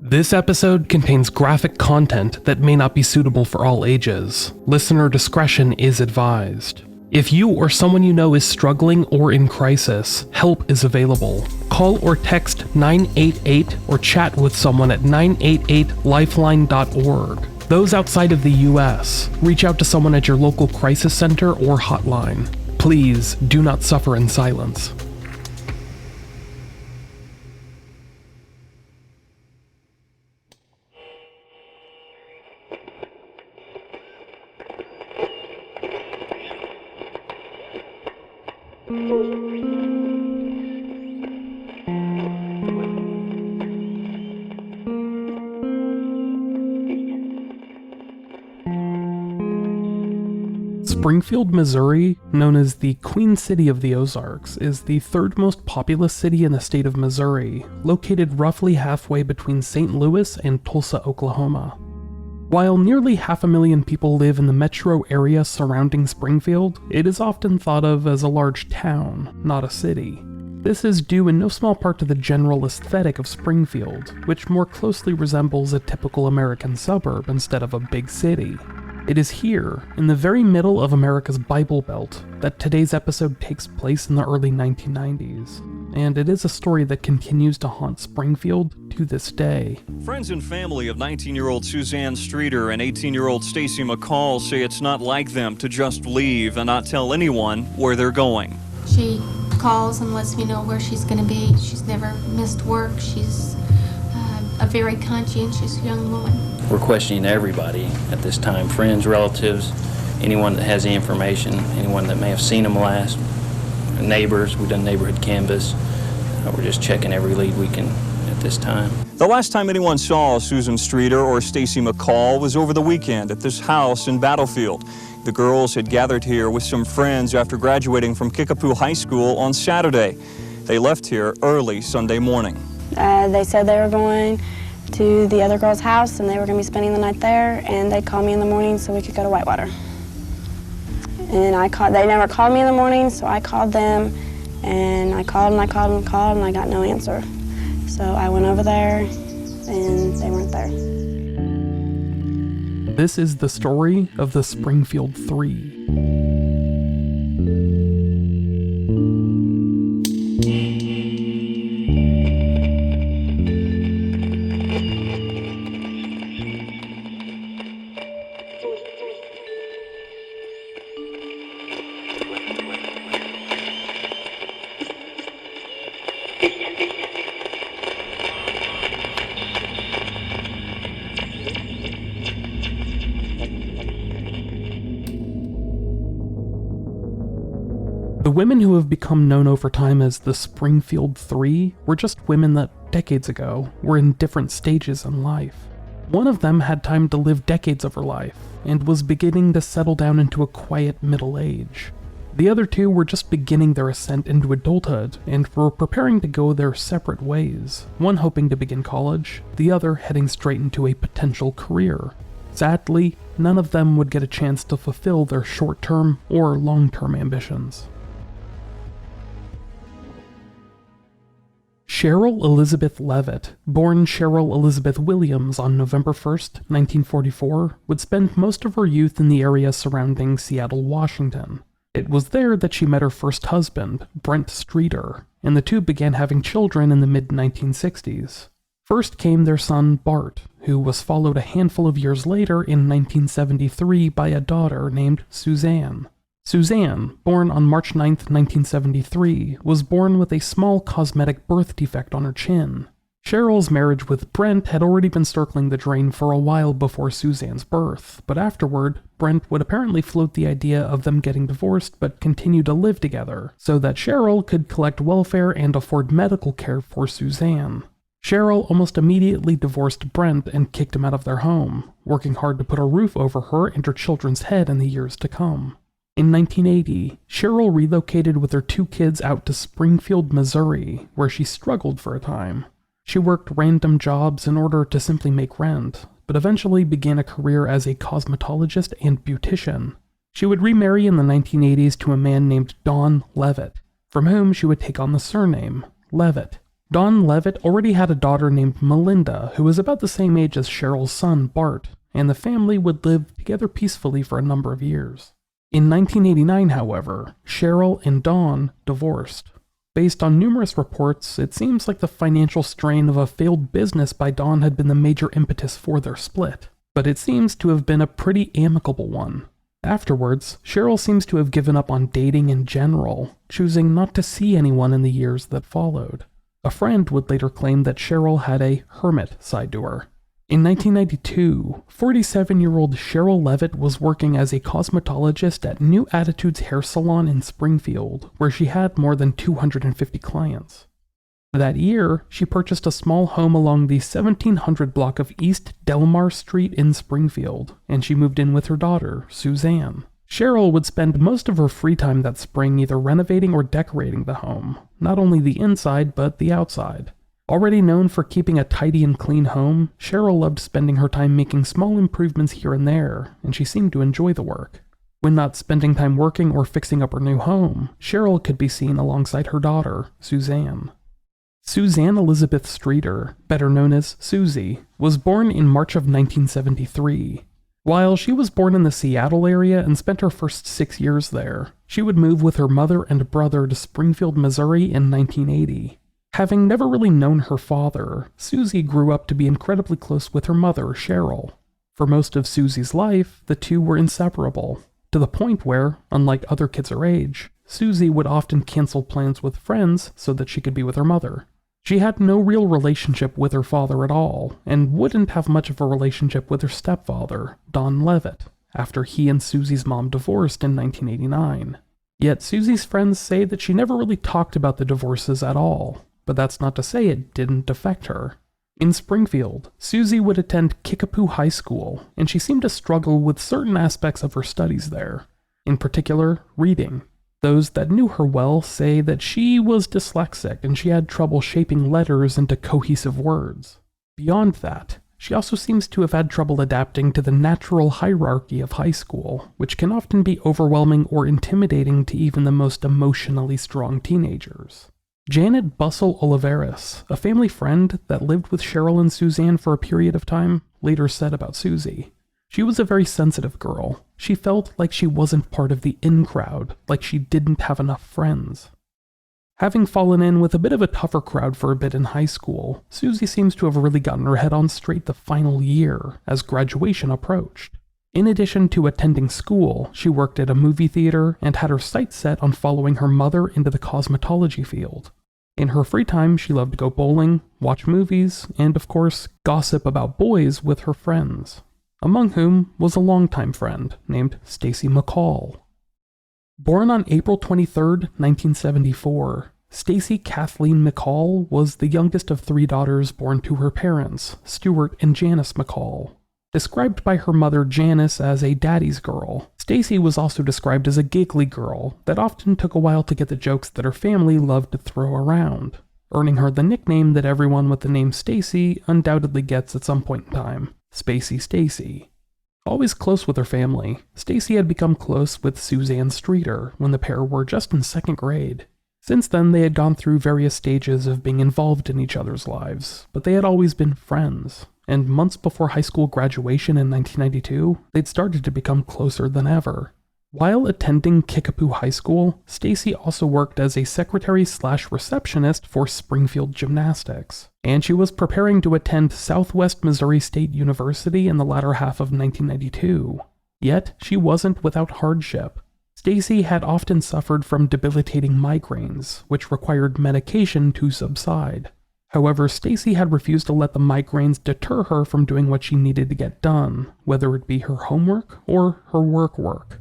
This episode contains graphic content that may not be suitable for all ages. Listener discretion is advised. If you or someone you know is struggling or in crisis, help is available. Call or text 988 or chat with someone at 988lifeline.org. Those outside of the US, reach out to someone at your local crisis center or hotline. Please do not suffer in silence. Springfield, Missouri, known as the Queen City of the Ozarks, is the third most populous city in the state of Missouri, located roughly halfway between St. Louis and Tulsa, Oklahoma. While nearly 500,000 people live in the metro area surrounding Springfield, it is often thought of as a large town, not a city. This is due in no small part to the general aesthetic of Springfield, which more closely resembles a typical American suburb instead of a big city. It is here, in the very middle of America's Bible Belt, that today's episode takes place in the early 1990s, and it is a story that continues to haunt Springfield to this day. Friends and family of 19-year-old Suzanne Streeter and 18-year-old Stacy McCall say it's not like them to just leave and not tell anyone where they're going. She calls and lets me know where she's going to be. She's never missed work. She's a very conscientious young woman. We're questioning everybody at this time, friends, relatives, anyone that has the information, anyone that may have seen them last, neighbors. We've done neighborhood canvas. We're just checking every lead we can at this time. The last time anyone saw Susan Streeter or Stacy McCall was over the weekend at this house in Battlefield. The girls had gathered here with some friends after graduating from Kickapoo High School on Saturday. They left here early Sunday morning. They said they were going to the other girl's house and they were going to be spending the night there, and they'd call me in the morning so we could go to Whitewater. And they never called me in the morning, so I called them, and I called and I got no answer. So I went over there and they weren't there. This is the story of the Springfield Three. The women who have become known over time as the Springfield Three were just women that, decades ago, were in different stages in life. One of them had time to live decades of her life, and was beginning to settle down into a quiet middle age. The other two were just beginning their ascent into adulthood, and were preparing to go their separate ways, one hoping to begin college, the other heading straight into a potential career. Sadly, none of them would get a chance to fulfill their short-term or long-term ambitions. Sherrill Elizabeth Levitt, born Sherrill Elizabeth Williams on November 1st, 1944, would spend most of her youth in the area surrounding Seattle, Washington. It was there that she met her first husband, Brent Streeter, and the two began having children in the mid-1960s. First came their son, Bart, who was followed a handful of years later in 1973 by a daughter named Suzanne. Suzanne, born on March 9, 1973, was born with a small cosmetic birth defect on her chin. Sherrill's marriage with Brent had already been circling the drain for a while before Suzanne's birth, but afterward, Brent would apparently float the idea of them getting divorced but continue to live together, so that Sherrill could collect welfare and afford medical care for Suzanne. Sherrill almost immediately divorced Brent and kicked him out of their home, working hard to put a roof over her and her children's head in the years to come. In 1980, Sherrill relocated with her two kids out to Springfield, Missouri, where she struggled for a time. She worked random jobs in order to simply make rent, but eventually began a career as a cosmetologist and beautician. She would remarry in the 1980s to a man named Don Levitt, from whom she would take on the surname Levitt. Dawn Levitt already had a daughter named Melinda, who was about the same age as Sherrill's son, Bart, and the family would live together peacefully for a number of years. In 1989, however, Sherrill and Dawn divorced. Based on numerous reports, it seems like the financial strain of a failed business by Dawn had been the major impetus for their split, but it seems to have been a pretty amicable one. Afterwards, Sherrill seems to have given up on dating in general, choosing not to see anyone in the years that followed. A friend would later claim that Sherrill had a hermit side to her. In 1992, 47-year-old Sherrill Levitt was working as a cosmetologist at New Attitudes Hair Salon in Springfield, where she had more than 250 clients. That year, she purchased a small home along the 1700 block of East Delmar Street in Springfield, and she moved in with her daughter, Suzanne. Sherrill would spend most of her free time that spring either renovating or decorating the home, not only the inside but the outside. Already known for keeping a tidy and clean home, Sherrill loved spending her time making small improvements here and there, and she seemed to enjoy the work. When not spending time working or fixing up her new home, Sherrill could be seen alongside her daughter, Suzanne. Suzanne Elizabeth Streeter, better known as Suzie, was born in March of 1973. While she was born in the Seattle area and spent her first 6 years there, she would move with her mother and brother to Springfield, Missouri in 1980. Having never really known her father, Suzie grew up to be incredibly close with her mother, Sherrill. For most of Suzie's life, the two were inseparable, to the point where, unlike other kids her age, Suzie would often cancel plans with friends so that she could be with her mother. She had no real relationship with her father at all, and wouldn't have much of a relationship with her stepfather, Don Levitt, after he and Suzie's mom divorced in 1989. Yet Suzie's friends say that she never really talked about the divorces at all, but that's not to say it didn't affect her. In Springfield, Suzie would attend Kickapoo High School, and she seemed to struggle with certain aspects of her studies there. In particular, reading. Those that knew her well say that she was dyslexic and she had trouble shaping letters into cohesive words. Beyond that, she also seems to have had trouble adapting to the natural hierarchy of high school, which can often be overwhelming or intimidating to even the most emotionally strong teenagers. Janet Bussell Oliveris, a family friend that lived with Sherrill and Suzanne for a period of time, later said about Suzie, "She was a very sensitive girl. She felt like she wasn't part of the in crowd, like she didn't have enough friends." Having fallen in with a bit of a tougher crowd for a bit in high school, Suzie seems to have really gotten her head on straight the final year as graduation approached. In addition to attending school, she worked at a movie theater and had her sights set on following her mother into the cosmetology field. In her free time, she loved to go bowling, watch movies, and of course, gossip about boys with her friends, among whom was a longtime friend named Stacy McCall. Born on April 23, 1974, Stacy Kathleen McCall was the youngest of 3 daughters born to her parents, Stuart and Janice McCall. Described by her mother Janice as a daddy's girl, Stacy was also described as a giggly girl that often took a while to get the jokes that her family loved to throw around, earning her the nickname that everyone with the name Stacy undoubtedly gets at some point in time, Spacey Stacy. Always close with her family, Stacy had become close with Suzanne Streeter when the pair were just in 2nd grade. Since then, they had gone through various stages of being involved in each other's lives, but they had always been friends, and months before high school graduation in 1992, they'd started to become closer than ever. While attending Kickapoo High School, Stacy also worked as a secretary/receptionist for Springfield Gymnastics, and she was preparing to attend Southwest Missouri State University in the latter half of 1992. Yet, she wasn't without hardship. Stacy had often suffered from debilitating migraines, which required medication to subside. However, Stacy had refused to let the migraines deter her from doing what she needed to get done, whether it be her homework or her work.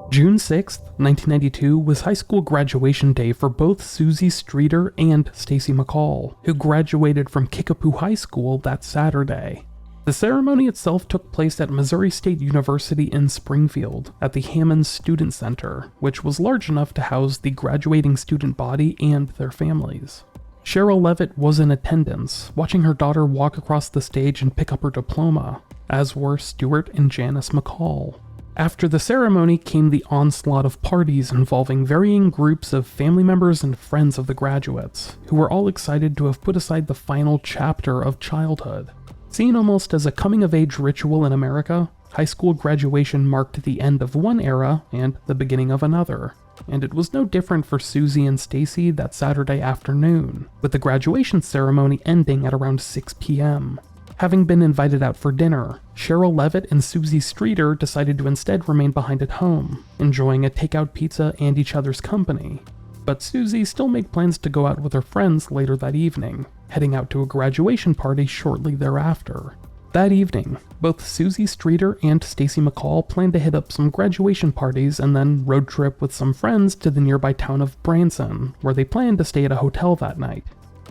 June 6, 1992 was high school graduation day for both Suzie Streeter and Stacy McCall, who graduated from Kickapoo High School that Saturday. The ceremony itself took place at Missouri State University in Springfield at the Hammond Student Center, which was large enough to house the graduating student body and their families. Sherrill Levitt was in attendance, watching her daughter walk across the stage and pick up her diploma, as were Stuart and Janice McCall. After the ceremony came the onslaught of parties involving varying groups of family members and friends of the graduates, who were all excited to have put aside the final chapter of childhood. Seen almost as a coming-of-age ritual in America, high school graduation marked the end of one era and the beginning of another. And it was no different for Suzie and Stacy that Saturday afternoon, with the graduation ceremony ending at around 6 p.m. Having been invited out for dinner, Sherrill Levitt and Suzie Streeter decided to instead remain behind at home, enjoying a takeout pizza and each other's company. But Suzie still made plans to go out with her friends later that evening, heading out to a graduation party shortly thereafter. That evening, both Suzie Streeter and Stacy McCall planned to hit up some graduation parties and then road trip with some friends to the nearby town of Branson, where they planned to stay at a hotel that night.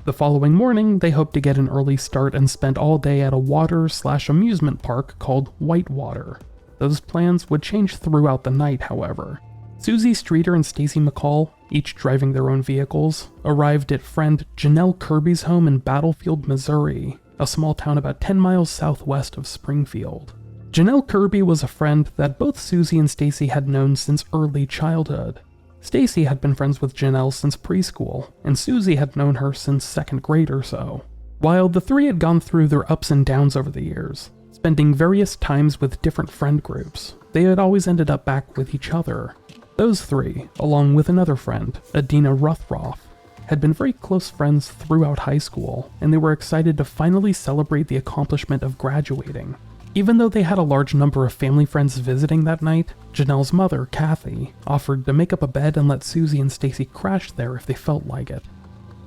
The following morning, they hoped to get an early start and spend all day at a water/amusement park called Whitewater. Those plans would change throughout the night, however. Suzie Streeter and Stacy McCall, each driving their own vehicles, arrived at friend Janelle Kirby's home in Battlefield, Missouri, a small town about 10 miles southwest of Springfield. Janelle Kirby was a friend that both Suzie and Stacy had known since early childhood. Stacy had been friends with Janelle since preschool, and Suzie had known her since second grade or so. While the three had gone through their ups and downs over the years, spending various times with different friend groups, they had always ended up back with each other. Those three, along with another friend, Adina Ruthroff, had been very close friends throughout high school, and they were excited to finally celebrate the accomplishment of graduating. Even though they had a large number of family friends visiting that night, Janelle's mother, Kathy, offered to make up a bed and let Suzie and Stacy crash there if they felt like it.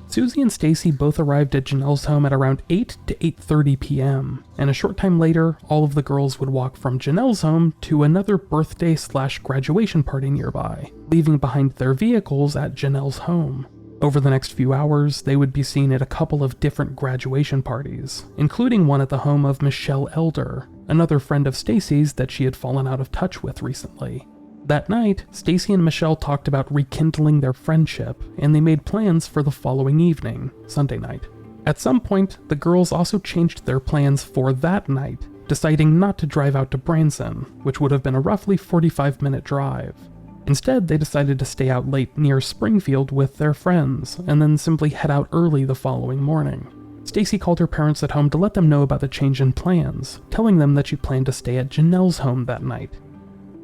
Suzie and Stacy both arrived at Janelle's home at around 8 to 8:30 p.m., and a short time later, all of the girls would walk from Janelle's home to another birthday/graduation party nearby, leaving behind their vehicles at Janelle's home. Over the next few hours, they would be seen at a couple of different graduation parties, including one at the home of Michelle Elder, another friend of Stacy's that she had fallen out of touch with recently. That night, Stacy and Michelle talked about rekindling their friendship, and they made plans for the following evening, Sunday night. At some point, the girls also changed their plans for that night, deciding not to drive out to Branson, which would have been a roughly 45-minute drive. Instead, they decided to stay out late near Springfield with their friends, and then simply head out early the following morning. Stacy called her parents at home to let them know about the change in plans, telling them that she planned to stay at Janelle's home that night.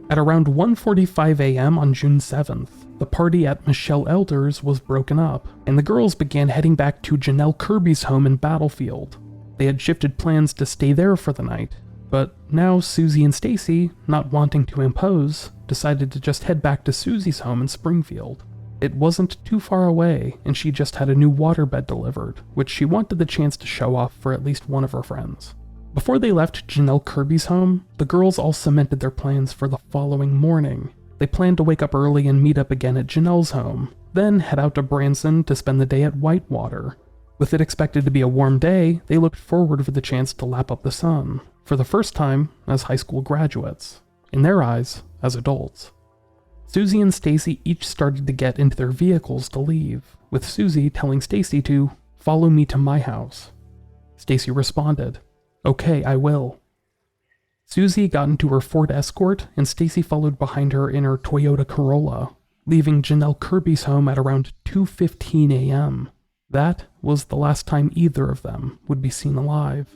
At around 1:45 a.m. on June 7th, the party at Michelle Elder's was broken up, and the girls began heading back to Janelle Kirby's home in Battlefield. They had shifted plans to stay there for the night, but now Suzie and Stacy, not wanting to impose, decided to just head back to Suzie's home in Springfield. It wasn't too far away, and she just had a new waterbed delivered, which she wanted the chance to show off for at least one of her friends. Before they left Janelle Kirby's home, the girls all cemented their plans for the following morning. They planned to wake up early and meet up again at Janelle's home, then head out to Branson to spend the day at Whitewater. With it expected to be a warm day, they looked forward for the chance to lap up the sun, for the first time as high school graduates. In their eyes, as adults. Suzie and Stacy each started to get into their vehicles to leave, with Suzie telling Stacy to follow me to my house. Stacy responded, "Okay, I will." Suzie got into her Ford Escort, and Stacy followed behind her in her Toyota Corolla, leaving Janelle Kirby's home at around 2:15 a.m. That was the last time either of them would be seen alive.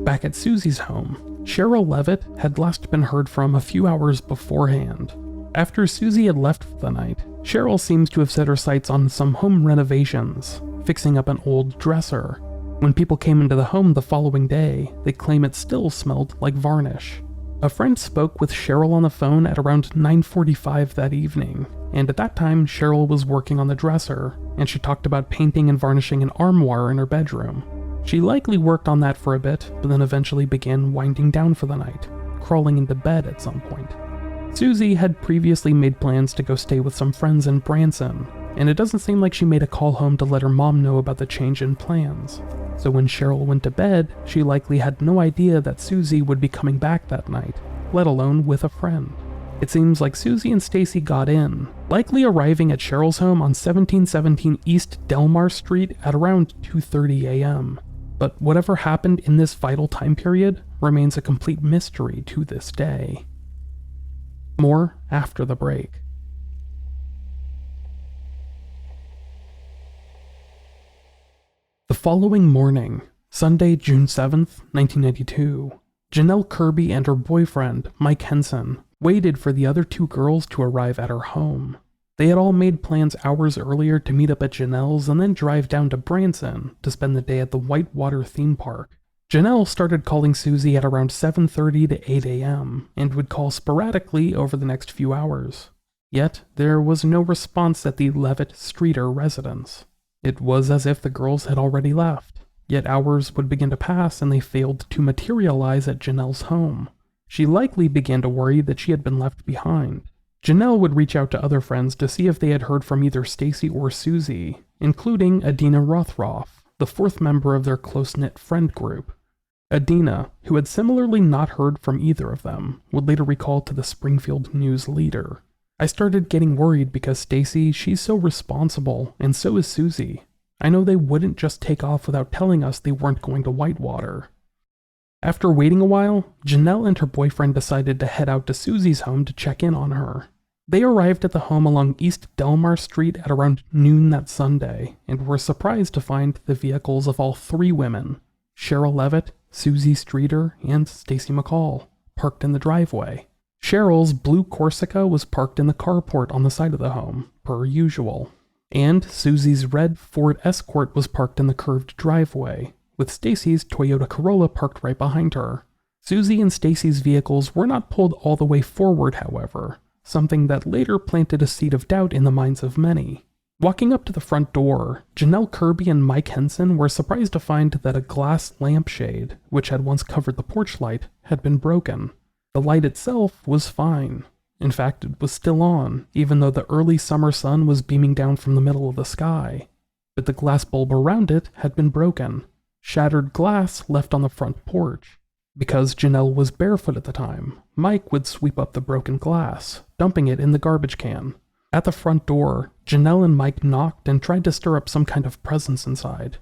Back at Suzie's home, Sherrill Levitt had last been heard from a few hours beforehand. After Suzie had left for the night, Sherrill seems to have set her sights on some home renovations, fixing up an old dresser. When people came into the home the following day, they claim it still smelled like varnish. A friend spoke with Sherrill on the phone at around 9:45 that evening, and at that time Sherrill was working on the dresser, and she talked about painting and varnishing an armoire in her bedroom. She likely worked on that for a bit, but then eventually began winding down for the night, crawling into bed at some point. Suzie had previously made plans to go stay with some friends in Branson, and it doesn't seem like she made a call home to let her mom know about the change in plans. So when Sherrill went to bed, she likely had no idea that Suzie would be coming back that night, let alone with a friend. It seems like Suzie and Stacy got in, likely arriving at Sherrill's home on 1717 East Delmar Street at around 2:30 a.m. But whatever happened in this vital time period remains a complete mystery to this day. More after the break. The following morning, Sunday, June 7th, 1992, Janelle Kirby and her boyfriend, Mike Henson, waited for the other two girls to arrive at her home. They had all made plans hours earlier to meet up at Janelle's and then drive down to Branson to spend the day at the Whitewater theme park. Janelle started calling Suzie at around 7:30 to 8 a.m. and would call sporadically over the next few hours. Yet, there was no response at the Levitt Streeter residence. It was as if the girls had already left. Yet hours would begin to pass and they failed to materialize at Janelle's home. She likely began to worry that she had been left behind. Janelle would reach out to other friends to see if they had heard from either Stacy or Suzie, including Adina Rothroff, the fourth member of their close-knit friend group. Adina, who had similarly not heard from either of them, would later recall to the Springfield News leader, "I started getting worried because Stacy, she's so responsible, and so is Suzie. I know they wouldn't just take off without telling us they weren't going to Whitewater." After waiting a while, Janelle and her boyfriend decided to head out to Suzie's home to check in on her. They arrived at the home along East Delmar Street at around noon that Sunday, and were surprised to find the vehicles of all three women, Sherrill Levitt, Suzie Streeter, and Stacy McCall, parked in the driveway. Sherrill's blue Corsica was parked in the carport on the side of the home, per usual, and Suzie's red Ford Escort was parked in the curved driveway, with Stacy's Toyota Corolla parked right behind her. Suzie and Stacy's vehicles were not pulled all the way forward, however, something that later planted a seed of doubt in the minds of many. Walking up to the front door, Janelle Kirby and Mike Henson were surprised to find that a glass lampshade, which had once covered the porch light, had been broken. The light itself was fine. In fact, it was still on, even though the early summer sun was beaming down from the middle of the sky. But the glass bulb around it had been broken. Shattered glass left on the front porch. Because Janelle was barefoot at the time, Mike would sweep up the broken glass, dumping it in the garbage can. At the front door, Janelle and Mike knocked and tried to stir up some kind of presence inside,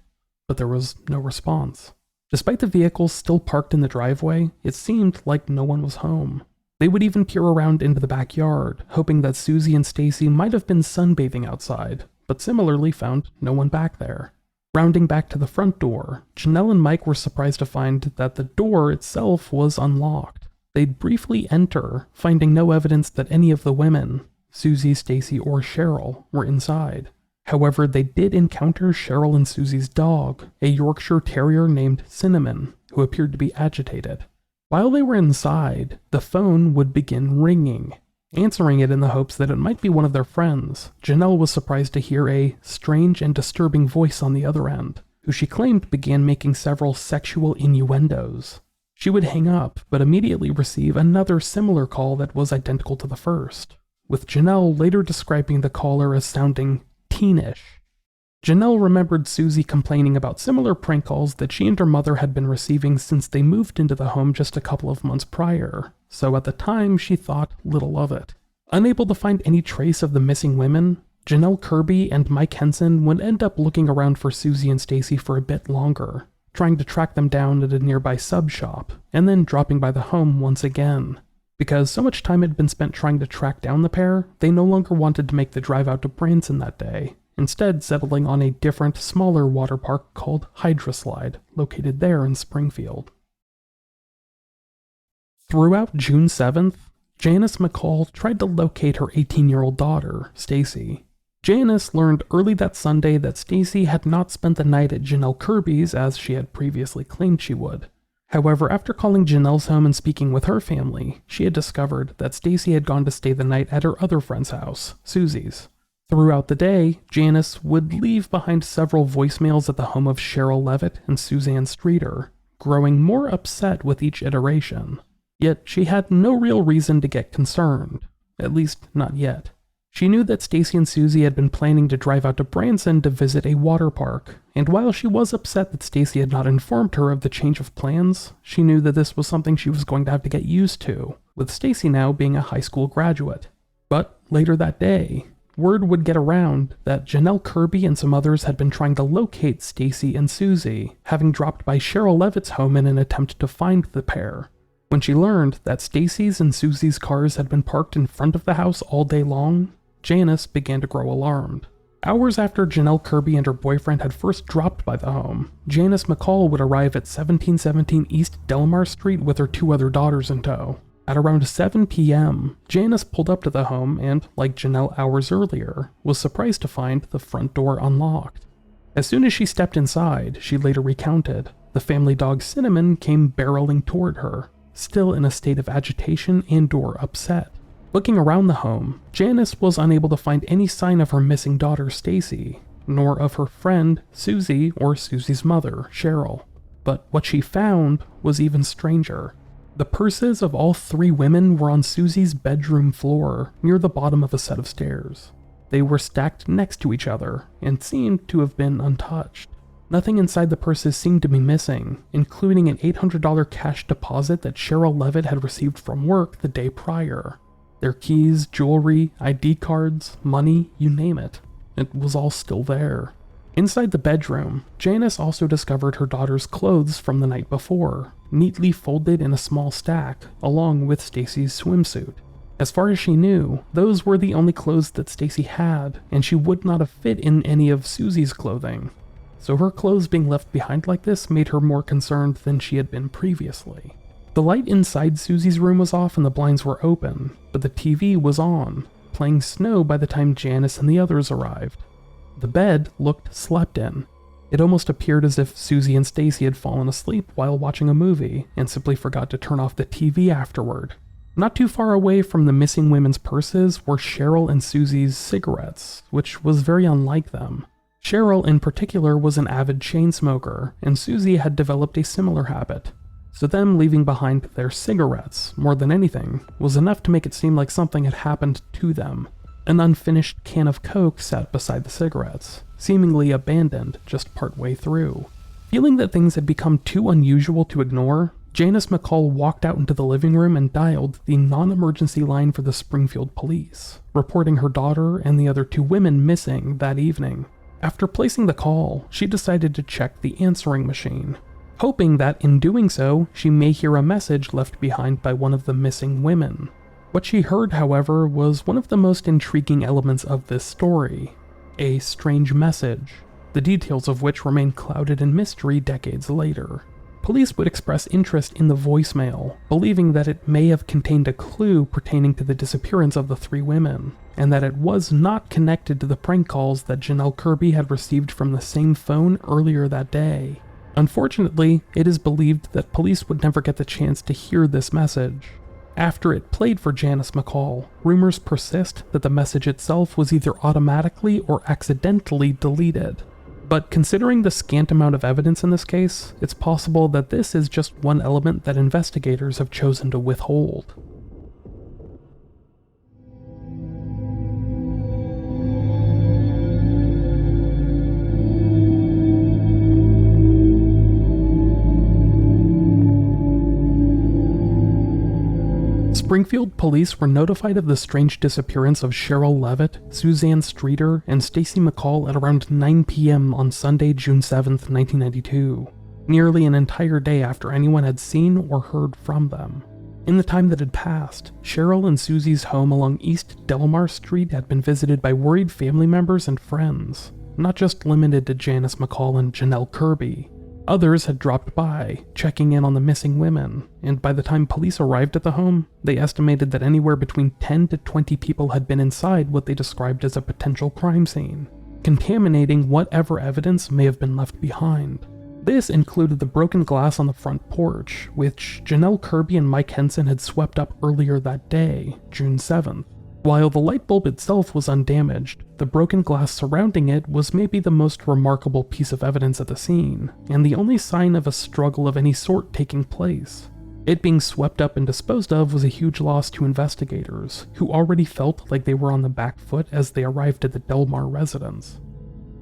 but there was no response. Despite the vehicles still parked in the driveway, it seemed like no one was home. They would even peer around into the backyard, hoping that Suzie and Stacy might have been sunbathing outside, but similarly found no one back there. Rounding back to the front door, Janelle and Mike were surprised to find that the door itself was unlocked. They'd briefly enter, finding no evidence that any of the women, Suzie, Stacy, or Sherrill, were inside. However, they did encounter Sherrill and Suzie's dog, a Yorkshire Terrier named Cinnamon, who appeared to be agitated. While they were inside, the phone would begin ringing. Answering it in the hopes that it might be one of their friends, Janelle was surprised to hear a strange and disturbing voice on the other end, who she claimed began making several sexual innuendos. She would hang up, but immediately receive another similar call that was identical to the first, with Janelle later describing the caller as sounding teenish. Janelle remembered Suzie complaining about similar prank calls that she and her mother had been receiving since they moved into the home just a couple of months prior, so at the time she thought little of it. Unable to find any trace of the missing women, Janelle Kirby and Mike Henson would end up looking around for Suzie and Stacy for a bit longer, trying to track them down at a nearby sub shop, and then dropping by the home once again. Because so much time had been spent trying to track down the pair, they no longer wanted to make the drive out to Branson that day, instead settling on a different, smaller water park called Hydroslide, located there in Springfield. Throughout June 7th, Janice McCall tried to locate her 18-year-old daughter, Stacy. Janice learned early that Sunday that Stacy had not spent the night at Janelle Kirby's as she had previously claimed she would. However, after calling Janelle's home and speaking with her family, she had discovered that Stacy had gone to stay the night at her other friend's house, Suzie's. Throughout the day, Janice would leave behind several voicemails at the home of Sherrill Levitt and Suzanne Streeter, growing more upset with each iteration. Yet she had no real reason to get concerned, at least not yet. She knew that Stacy and Suzie had been planning to drive out to Branson to visit a water park, and while she was upset that Stacy had not informed her of the change of plans, she knew that this was something she was going to have to get used to, with Stacy now being a high school graduate. But later that day, word would get around that Janelle Kirby and some others had been trying to locate Stacy and Suzie, having dropped by Sherrill Levitt's home in an attempt to find the pair. When she learned that Stacy's and Suzie's cars had been parked in front of the house all day long, Janice began to grow alarmed. Hours after Janelle Kirby and her boyfriend had first dropped by the home, Janice McCall would arrive at 1717 East Delmar Street with her 2 other daughters in tow. At around 7 p.m., Janice pulled up to the home and, like Janelle hours earlier, was surprised to find the front door unlocked. As soon as she stepped inside, she later recounted, the family dog Cinnamon came barreling toward her, still in a state of agitation and/or upset. Looking around the home, Janice was unable to find any sign of her missing daughter Stacy, nor of her friend Suzie or Suzie's mother, Sherrill. But what she found was even stranger. The purses of all 3 women were on Suzie's bedroom floor, near the bottom of a set of stairs. They were stacked next to each other, and seemed to have been untouched. Nothing inside the purses seemed to be missing, including an $800 cash deposit that Sherrill Levitt had received from work the day prior. Their keys, jewelry, ID cards, money, you name it. It was all still there. Inside the bedroom, Janice also discovered her daughter's clothes from the night before, neatly folded in a small stack, along with Stacy's swimsuit. As far as she knew, those were the only clothes that Stacy had, and she would not have fit in any of Suzie's clothing. So her clothes being left behind like this made her more concerned than she had been previously. The light inside Suzie's room was off and the blinds were open, but the TV was on, playing Snow by the time Janice and the others arrived. The bed looked slept in. It almost appeared as if Suzie and Stacy had fallen asleep while watching a movie and simply forgot to turn off the TV afterward. Not too far away from the missing women's purses were Sherrill and Suzie's cigarettes, which was very unlike them. Sherrill in particular was an avid chain smoker, and Suzie had developed a similar habit. So them leaving behind their cigarettes, more than anything, was enough to make it seem like something had happened to them. An unfinished can of Coke sat beside the cigarettes, seemingly abandoned just partway through. Feeling that things had become too unusual to ignore, Janice McCall walked out into the living room and dialed the non-emergency line for the Springfield police, reporting her daughter and the other 2 women missing that evening. After placing the call, she decided to check the answering machine, hoping that in doing so, she may hear a message left behind by one of the missing women. What she heard, however, was one of the most intriguing elements of this story, a strange message, the details of which remain clouded in mystery decades later. Police would express interest in the voicemail, believing that it may have contained a clue pertaining to the disappearance of the 3 women, and that it was not connected to the prank calls that Janelle Kirby had received from the same phone earlier that day. Unfortunately, it is believed that police would never get the chance to hear this message. After it played for Janice McCall, rumors persist that the message itself was either automatically or accidentally deleted. But considering the scant amount of evidence in this case, it's possible that this is just one element that investigators have chosen to withhold. Springfield police were notified of the strange disappearance of Sherrill Levitt, Suzanne Streeter, and Stacy McCall at around 9 p.m. on Sunday, June 7, 1992, nearly an entire day after anyone had seen or heard from them. In the time that had passed, Sherrill and Suzie's home along East Delmar Street had been visited by worried family members and friends, not just limited to Janice McCall and Janelle Kirby. Others had dropped by, checking in on the missing women, and by the time police arrived at the home, they estimated that anywhere between 10 to 20 people had been inside what they described as a potential crime scene, contaminating whatever evidence may have been left behind. This included the broken glass on the front porch, which Janelle Kirby and Mike Henson had swept up earlier that day, June 7th. While the light bulb itself was undamaged, the broken glass surrounding it was maybe the most remarkable piece of evidence at the scene, and the only sign of a struggle of any sort taking place. It being swept up and disposed of was a huge loss to investigators, who already felt like they were on the back foot as they arrived at the Delmar residence.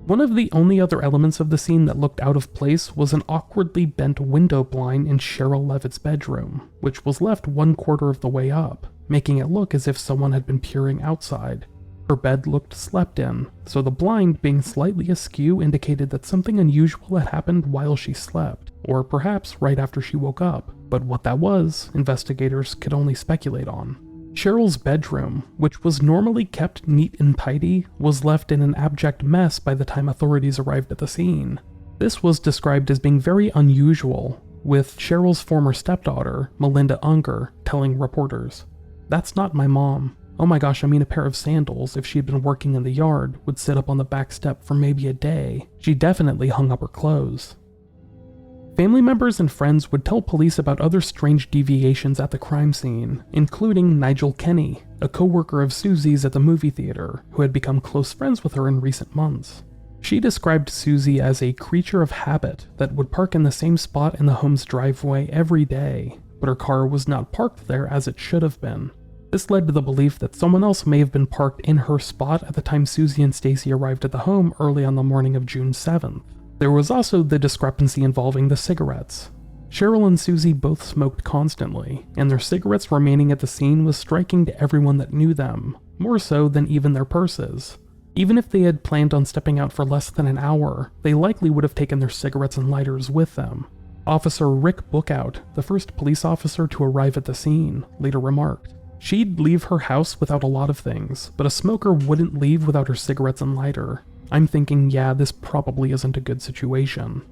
One of the only other elements of the scene that looked out of place was an awkwardly bent window blind in Sherrill Levitt's bedroom, which was left 1/4 of the way up, making it look as if someone had been peering outside. Her bed looked slept in, so the blind being slightly askew indicated that something unusual had happened while she slept, or perhaps right after she woke up, but what that was, investigators could only speculate on. Sherrill's bedroom, which was normally kept neat and tidy, was left in an abject mess by the time authorities arrived at the scene. This was described as being very unusual, with Sherrill's former stepdaughter, Melinda Unger, telling reporters, "That's not my mom. Oh my gosh, I mean a pair of sandals, if she had been working in the yard, would sit up on the back step for maybe a day. She definitely hung up her clothes." Family members and friends would tell police about other strange deviations at the crime scene, including Nigel Kenny, a co-worker of Suzie's at the movie theater, who had become close friends with her in recent months. She described Suzie as a creature of habit that would park in the same spot in the home's driveway every day, but her car was not parked there as it should have been. This led to the belief that someone else may have been parked in her spot at the time Suzie and Stacy arrived at the home early on the morning of June 7th. There was also the discrepancy involving the cigarettes. Sherrill and Suzie both smoked constantly, and their cigarettes remaining at the scene was striking to everyone that knew them, more so than even their purses. Even if they had planned on stepping out for less than an hour, they likely would have taken their cigarettes and lighters with them. Officer Rick Bookout, the first police officer to arrive at the scene, later remarked, "She'd leave her house without a lot of things, but a smoker wouldn't leave without her cigarettes and lighter. I'm thinking, yeah, this probably isn't a good situation."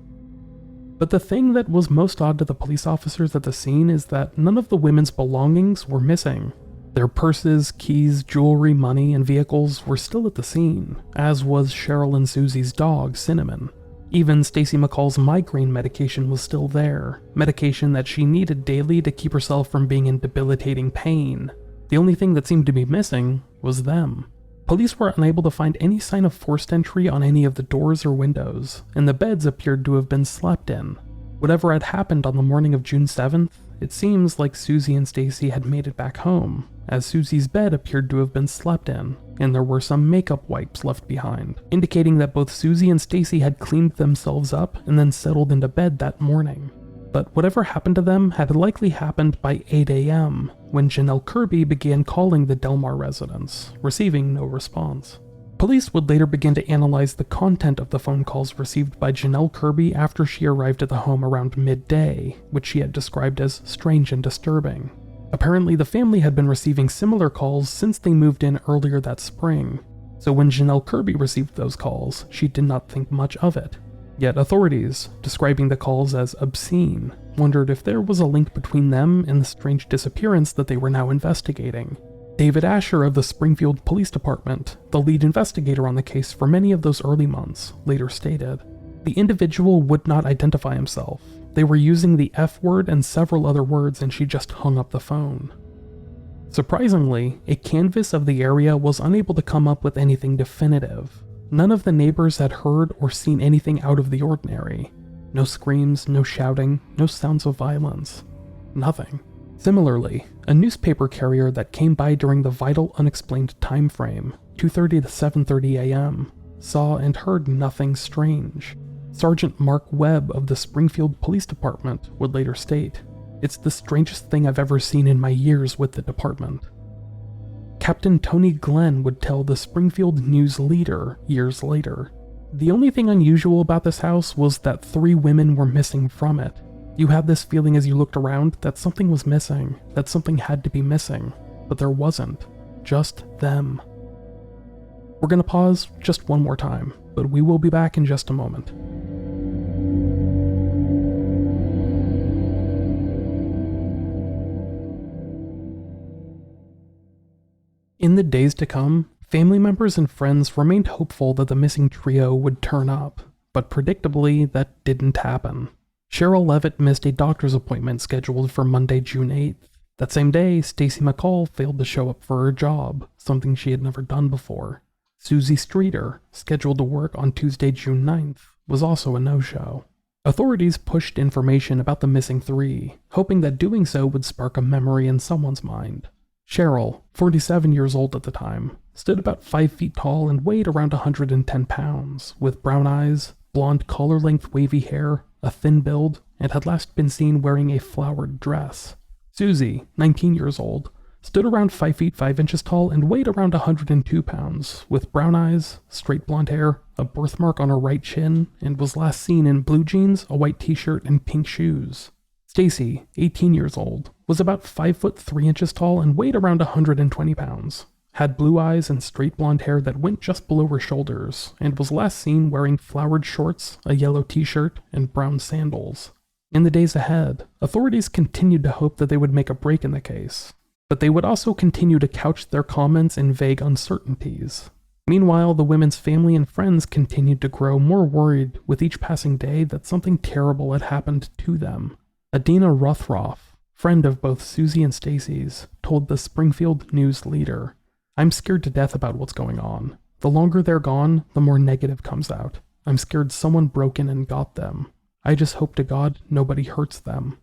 But the thing that was most odd to the police officers at the scene is that none of the women's belongings were missing. Their purses, keys, jewelry, money, and vehicles were still at the scene, as was Sherrill and Suzie's dog, Cinnamon. Even Stacy McCall's migraine medication was still there, medication that she needed daily to keep herself from being in debilitating pain. The only thing that seemed to be missing was them. Police were unable to find any sign of forced entry on any of the doors or windows, and the beds appeared to have been slept in. Whatever had happened on the morning of June 7th, it seems like Suzie and Stacy had made it back home, as Suzie's bed appeared to have been slept in, and there were some makeup wipes left behind, indicating that both Suzie and Stacy had cleaned themselves up and then settled into bed that morning. But whatever happened to them had likely happened by 8 a.m., when Janelle Kirby began calling the Delmar residence, receiving no response. Police would later begin to analyze the content of the phone calls received by Janelle Kirby after she arrived at the home around midday, which she had described as strange and disturbing. Apparently, the family had been receiving similar calls since they moved in earlier that spring, so when Janelle Kirby received those calls, she did not think much of it. Yet authorities, describing the calls as obscene, wondered if there was a link between them and the strange disappearance that they were now investigating. David Asher of the Springfield Police Department, the lead investigator on the case for many of those early months, later stated, "The individual would not identify himself. They were using the F word and several other words and she just hung up the phone." Surprisingly, a canvass of the area was unable to come up with anything definitive. None of the neighbors had heard or seen anything out of the ordinary. No screams, no shouting, no sounds of violence. Nothing. Similarly, a newspaper carrier that came by during the vital unexplained time frame, 2:30 to 7:30 a.m., saw and heard nothing strange. Sergeant Mark Webb of the Springfield Police Department would later state, "It's the strangest thing I've ever seen in my years with the department." Captain Tony Glenn would tell the Springfield News Leader years later, "The only thing unusual about this house was that 3 women were missing from it. You had this feeling as you looked around that something was missing, that something had to be missing, but there wasn't. Just them." We're gonna pause just one more time, but we will be back in just a moment. In the days to come, family members and friends remained hopeful that the missing trio would turn up, but predictably, that didn't happen. Sherrill Levitt missed a doctor's appointment scheduled for Monday, June 8th. That same day, Stacy McCall failed to show up for her job, something she had never done before. Suzie Streeter, scheduled to work on Tuesday, June 9th, was also a no-show. Authorities pushed information about the missing 3, hoping that doing so would spark a memory in someone's mind. Sherrill, 47 years old at the time, stood about 5 feet tall and weighed around 110 pounds, with brown eyes, blonde collar-length wavy hair, a thin build, and had last been seen wearing a flowered dress. Suzie, 19 years old, stood around 5 feet 5 inches tall and weighed around 102 pounds, with brown eyes, straight blonde hair, a birthmark on her right chin, and was last seen in blue jeans, a white t-shirt, and pink shoes. Stacy, 18 years old, was about 5 foot 3 inches tall and weighed around 120 pounds, had blue eyes and straight blonde hair that went just below her shoulders, and was last seen wearing flowered shorts, a yellow t-shirt, and brown sandals. In the days ahead, authorities continued to hope that they would make a break in the case, but they would also continue to couch their comments in vague uncertainties. Meanwhile, the women's family and friends continued to grow more worried with each passing day that something terrible had happened to them. Adina Rothroff, friend of both Suzie and Stacy's, told the Springfield News Leader, "I'm scared to death about what's going on. The longer they're gone, the more negative comes out. I'm scared someone broke in and got them. I just hope to God nobody hurts them."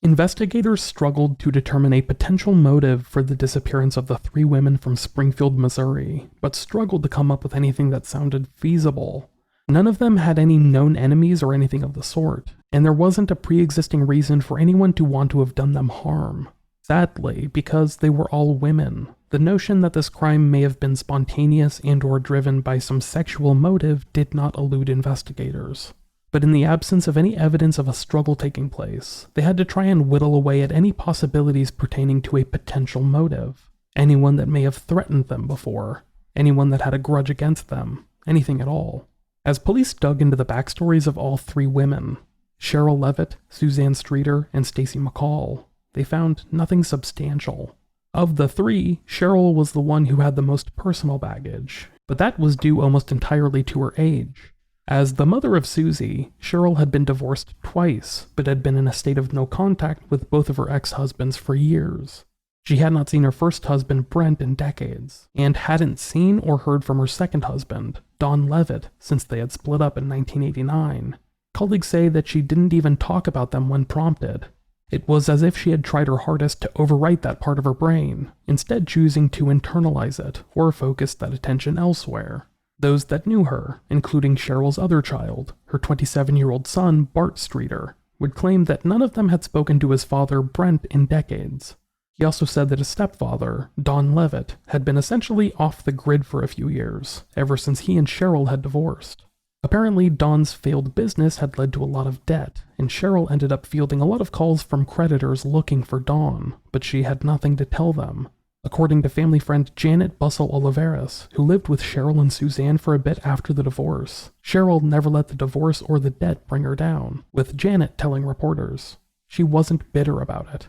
Investigators struggled to determine a potential motive for the disappearance of the 3 women from Springfield, Missouri, but struggled to come up with anything that sounded feasible. None of them had any known enemies or anything of the sort, and there wasn't a pre-existing reason for anyone to want to have done them harm. Sadly, because they were all women, the notion that this crime may have been spontaneous and/or driven by some sexual motive did not elude investigators. But in the absence of any evidence of a struggle taking place, they had to try and whittle away at any possibilities pertaining to a potential motive. Anyone that may have threatened them before, anyone that had a grudge against them, anything at all. As police dug into the backstories of all 3 women, Sherrill Levitt, Suzanne Streeter, and Stacy McCall, they found nothing substantial. Of the 3, Sherrill was the one who had the most personal baggage, but that was due almost entirely to her age. As the mother of Suzie, Sherrill had been divorced twice, but had been in a state of no contact with both of her ex-husbands for years. She had not seen her first husband, Brent, in decades, and hadn't seen or heard from her second husband, Don Levitt, since they had split up in 1989. Colleagues say that she didn't even talk about them when prompted. It was as if she had tried her hardest to overwrite that part of her brain, instead choosing to internalize it or focus that attention elsewhere. Those that knew her, including Sherrill's other child, her 27-year-old son, Bart Streeter, would claim that none of them had spoken to his father, Brent, in decades. He also said that his stepfather, Don Levitt, had been essentially off the grid for a few years, ever since he and Sherrill had divorced. Apparently, Don's failed business had led to a lot of debt, and Sherrill ended up fielding a lot of calls from creditors looking for Don, but she had nothing to tell them. According to family friend Janet Bussell Oliveras, who lived with Sherrill and Suzanne for a bit after the divorce, Sherrill never let the divorce or the debt bring her down, with Janet telling reporters she wasn't bitter about it.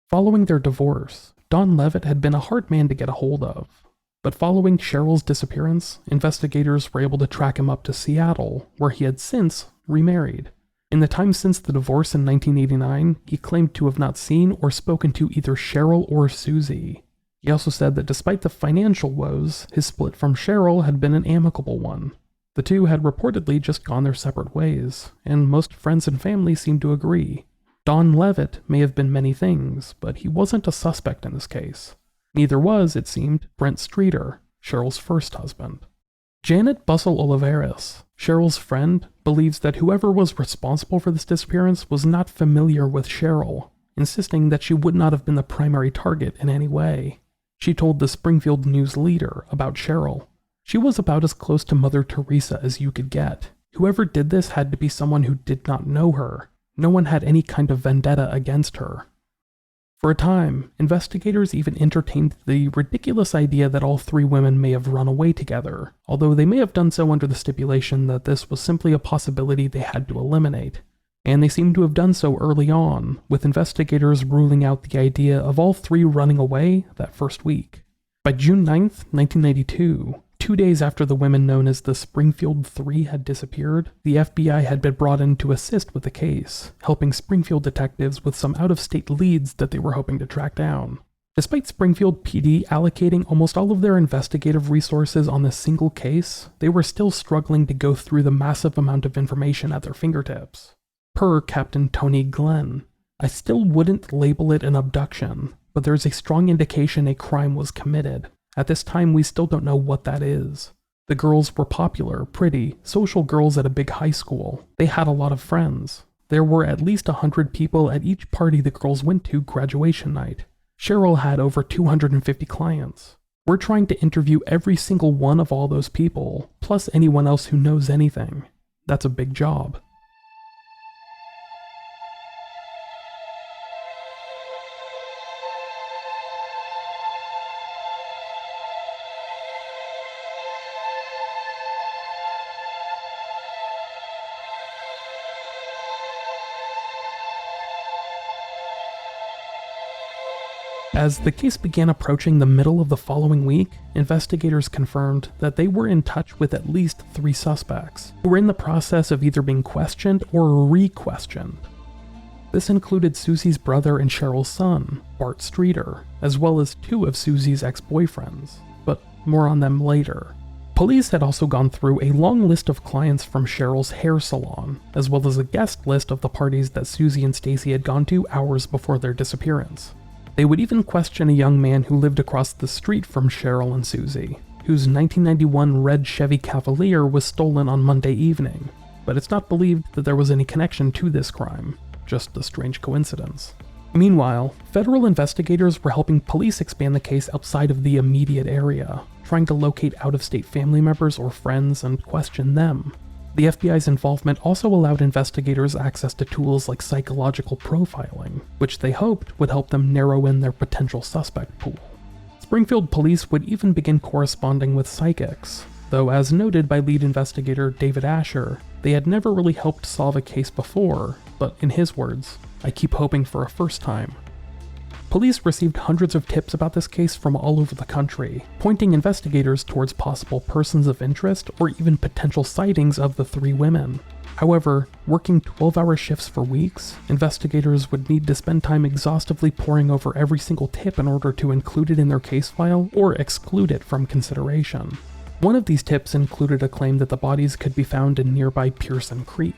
Following their divorce, Don Levitt had been a hard man to get a hold of, but following Sherrill's disappearance, investigators were able to track him up to Seattle, where he had since remarried. In the time since the divorce in 1989, he claimed to have not seen or spoken to either Sherrill or Suzie. He also said that despite the financial woes, his split from Sherrill had been an amicable one. The two had reportedly just gone their separate ways, and most friends and family seemed to agree. Don Levitt may have been many things, but he wasn't a suspect in this case. Neither was, it seemed, Brent Streeter, Sherrill's first husband. Janet Bussell Oliveras, Sherrill's friend, believes that whoever was responsible for this disappearance was not familiar with Sherrill, insisting that she would not have been the primary target in any way. She told the Springfield News Leader about Sherrill. She was about as close to Mother Teresa as you could get. Whoever did this had to be someone who did not know her. No one had any kind of vendetta against her. For a time, investigators even entertained the ridiculous idea that all 3 women may have run away together, although they may have done so under the stipulation that this was simply a possibility they had to eliminate. And they seemed to have done so early on, with investigators ruling out the idea of all 3 running away that first week. By June 9th, 1992, 2 days after the women known as the Springfield Three had disappeared, the FBI had been brought in to assist with the case, helping Springfield detectives with some out-of-state leads that they were hoping to track down. Despite Springfield PD allocating almost all of their investigative resources on this single case, they were still struggling to go through the massive amount of information at their fingertips. Per Captain Tony Glenn, "I still wouldn't label it an abduction, but there's a strong indication a crime was committed. At this time, we still don't know what that is. The girls were popular, pretty, social girls at a big high school. They had a lot of friends. There were at least 100 people at each party the girls went to graduation night. Sherrill had over 250 clients. We're trying to interview every single one of all those people, plus anyone else who knows anything. That's a big job. As the case began approaching the middle of the following week, investigators confirmed that they were in touch with at least 3 suspects, who were in the process of either being questioned or re-questioned. This included Suzie's brother and Sherrill's son, Bart Streeter, as well as 2 of Suzie's ex-boyfriends, but more on them later. Police had also gone through a long list of clients from Sherrill's hair salon, as well as a guest list of the parties that Suzie and Stacy had gone to hours before their disappearance. They would even question a young man who lived across the street from Sherrill and Suzie, whose 1991 red Chevy Cavalier was stolen on Monday evening, but it's not believed that there was any connection to this crime, just a strange coincidence. Meanwhile, federal investigators were helping police expand the case outside of the immediate area, trying to locate out-of-state family members or friends and question them. The FBI's involvement also allowed investigators access to tools like psychological profiling, which they hoped would help them narrow in their potential suspect pool. Springfield police would even begin corresponding with psychics, though as noted by lead investigator David Asher, they had never really helped solve a case before, but in his words, "I keep hoping for a first time." Police received hundreds of tips about this case from all over the country, pointing investigators towards possible persons of interest or even potential sightings of the 3 women. However, working 12-hour shifts for weeks, investigators would need to spend time exhaustively poring over every single tip in order to include it in their case file or exclude it from consideration. One of these tips included a claim that the bodies could be found in nearby Pearson Creek.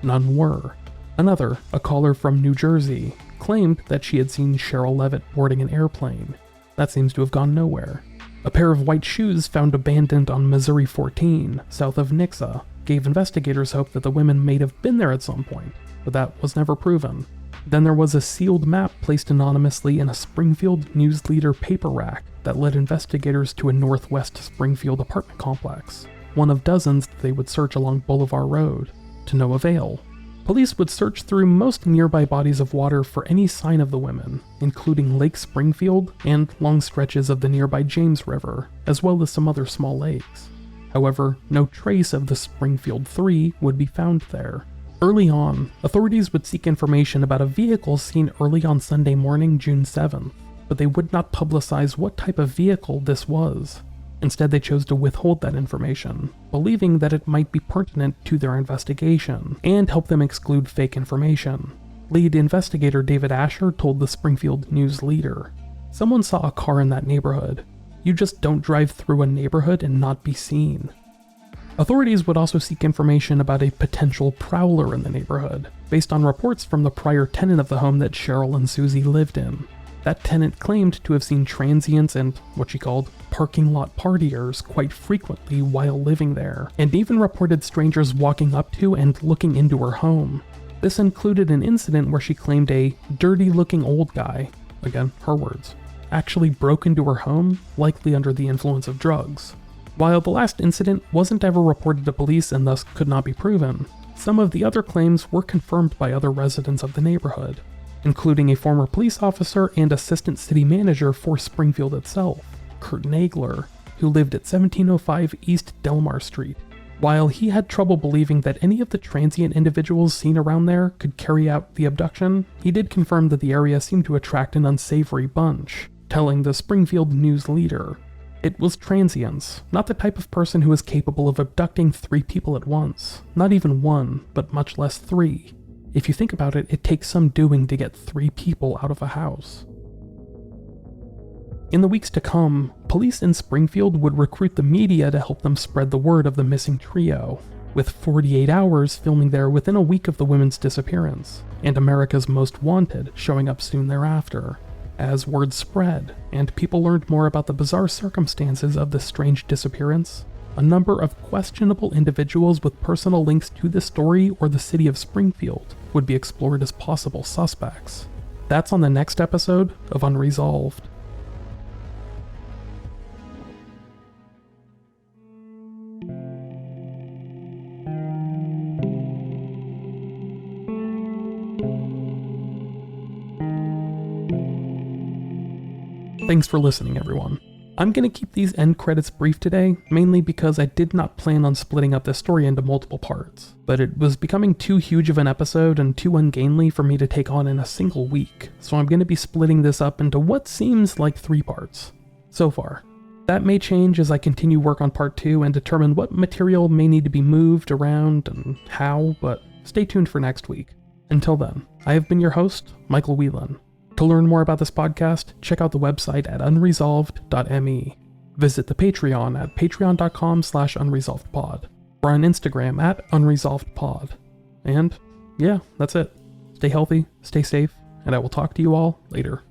None were. Another, a caller from New Jersey, claimed that she had seen Sherrill Levitt boarding an airplane. That seems to have gone nowhere. A pair of white shoes found abandoned on Missouri 14, south of Nixa, gave investigators hope that the women may have been there at some point, but that was never proven. Then there was a sealed map placed anonymously in a Springfield News Leader paper rack that led investigators to a northwest Springfield apartment complex, one of dozens that they would search along Boulevard Road, to no avail. Police would search through most nearby bodies of water for any sign of the women, including Lake Springfield and long stretches of the nearby James River, as well as some other small lakes. However, no trace of the Springfield 3 would be found there. Early on, authorities would seek information about a vehicle seen early on Sunday morning, June 7th, but they would not publicize what type of vehicle this was. Instead, they chose to withhold that information, believing that it might be pertinent to their investigation and help them exclude fake information. Lead investigator David Asher told the Springfield News Leader, "Someone saw a car in that neighborhood. You just don't drive through a neighborhood and not be seen." Authorities would also seek information about a potential prowler in the neighborhood, based on reports from the prior tenant of the home that Sherrill and Suzie lived in. That tenant claimed to have seen transients and what she called parking lot partiers quite frequently while living there, and even reported strangers walking up to and looking into her home. This included an incident where she claimed a dirty-looking old guy, again, her words, actually broke into her home, likely under the influence of drugs. While the last incident wasn't ever reported to police and thus could not be proven, some of the other claims were confirmed by other residents of the neighborhood, including a former police officer and assistant city manager for Springfield itself, Kurt Nagler, who lived at 1705 East Delmar Street. While he had trouble believing that any of the transient individuals seen around there could carry out the abduction, he did confirm that the area seemed to attract an unsavory bunch, telling the Springfield News Leader, "It was transients, not the type of person who was capable of abducting 3 people at once, not even 1, but much less 3. If you think about it, it takes some doing to get 3 people out of a house." In the weeks to come, police in Springfield would recruit the media to help them spread the word of the missing trio, with 48 Hours filming there within a week of the women's disappearance, and America's Most Wanted showing up soon thereafter. As word spread, and people learned more about the bizarre circumstances of this strange disappearance, a number of questionable individuals with personal links to this story or the city of Springfield would be explored as possible suspects. That's on the next episode of Unresolved. Thanks for listening, everyone. I'm going to keep these end credits brief today, mainly because I did not plan on splitting up this story into multiple parts, but it was becoming too huge of an episode and too ungainly for me to take on in a single week, so I'm going to be splitting this up into what seems like 3 parts. So far. That may change as I continue work on part 2 and determine what material may need to be moved around and how, but stay tuned for next week. Until then, I have been your host, Micheal Whelan. To learn more about this podcast, check out the website at unresolved.me. Visit the Patreon at patreon.com/unresolvedpod, or on Instagram at unresolvedpod. And yeah, that's it. Stay healthy, stay safe, and I will talk to you all later.